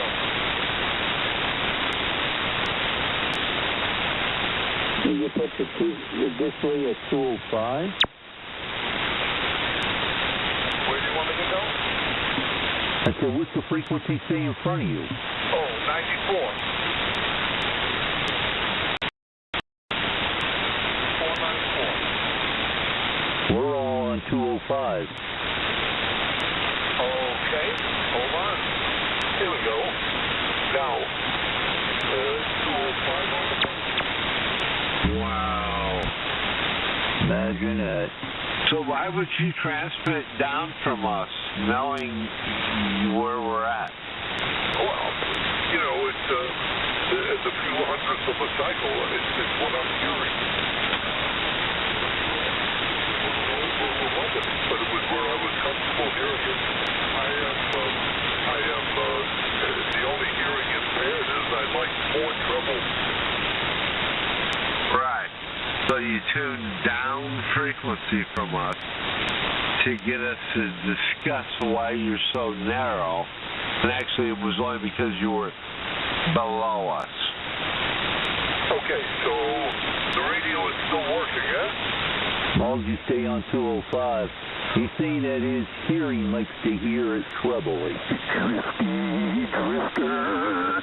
Do you put this way at 205? Where do you want me to go? I said, what's the frequency say in front of you? Oh, 94. 494. We're all on 205. Okay, hold on. Here we go. Now, 205 on the button. Wow. Imagine that. So why would you transmit down from us, knowing where we're at? Well, you know, it's a few hundredths of a cycle. It's what I'm hearing. But it was where I was comfortable hearing it. I am the only hearing impaired is I like more trouble. Right. So you tuned down frequency from us to get us to discuss why you're so narrow. And actually, it was only because you were below us. Okay, so the radio is still working, eh? As long as you stay on 205. He's saying that his hearing likes to hear it trebly. Drifter.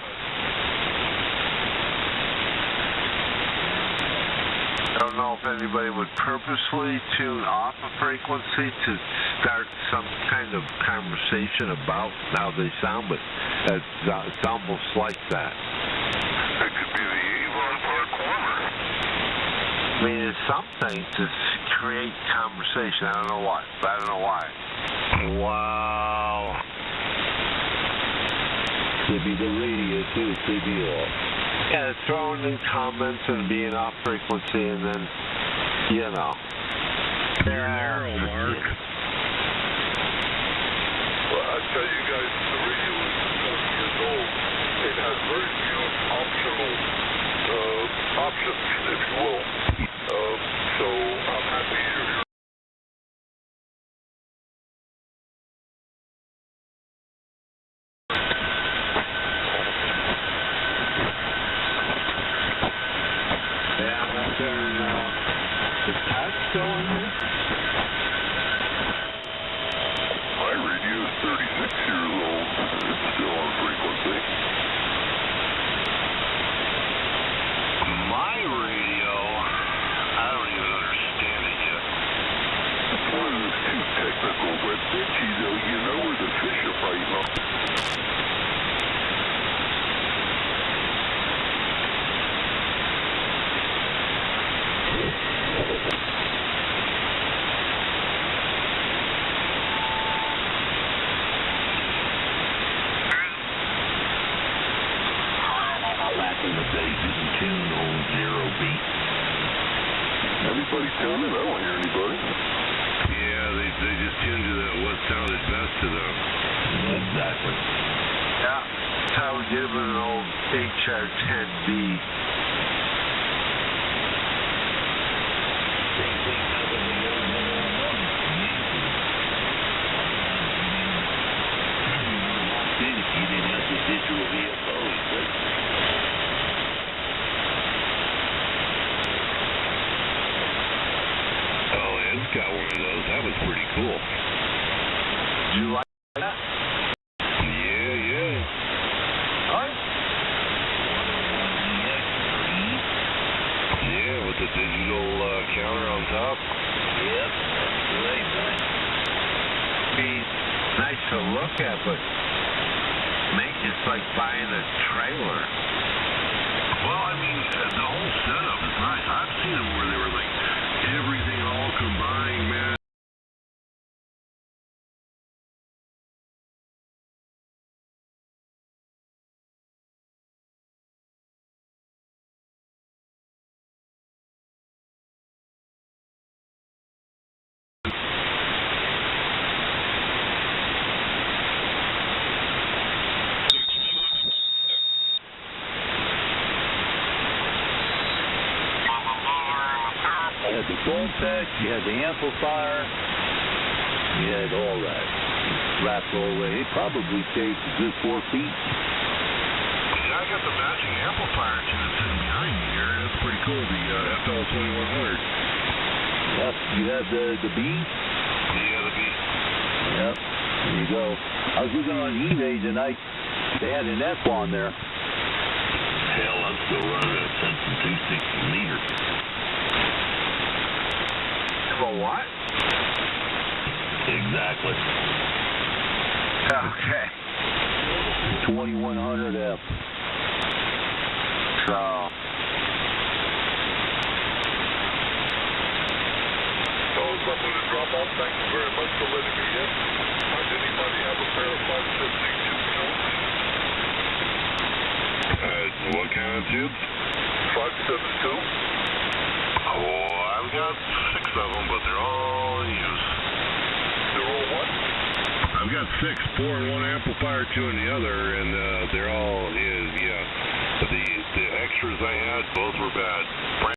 I don't know if anybody would purposely tune off a frequency to start some kind of conversation about how they sound, but it's almost like that. It could be the Avon Park Corner. I mean, it's something to create conversation. I don't know why. Wow. Could be the radio too, could be off. Yeah, throwing in comments and being off frequency, and then, you know. You're narrow, Mark. Well, I tell you guys, the radio is 40 years old. It has very few options, if you will. So I'm happy you're here. Yeah, I'm not there. Is Pat still in get him an old HR-10B. Same thing happened to the old 101. If you didn't have the digital VFOs, but Oh, Ed's got one of those. That was pretty cool. Did you like that? Yeah. Yeah, with the digital counter on top. yep, that's the way, man. Be nice to look at, but it's like buying a trailer. Well, I mean, the whole setup is nice. I've seen them where they were like everything all combined, man. You had the Goldtech, you had the amplifier, you had all that wrapped all the way. It probably stayed a good 4 feet. Yeah, I got the matching amplifier too that's sitting behind me here. That's pretty cool. The FL 2100. Yep, you have the B. Yeah, the beast. Yep, there you go. I was looking on eBay tonight. They had an F on there. Hell, I'm still running a Simpson 260 meter. A what? Exactly. Okay. 2100F. So, Those I'm going to drop off. Thank you very much for letting me in. Does anybody have a pair of 572 tubes? What kind of tubes? 572? Oh, I've got 6 of them, but they're all in use. They're all what? I've got 6, 4 in one amplifier, 2 in the other, and they're all in, yeah. But the extras I had, both were bad.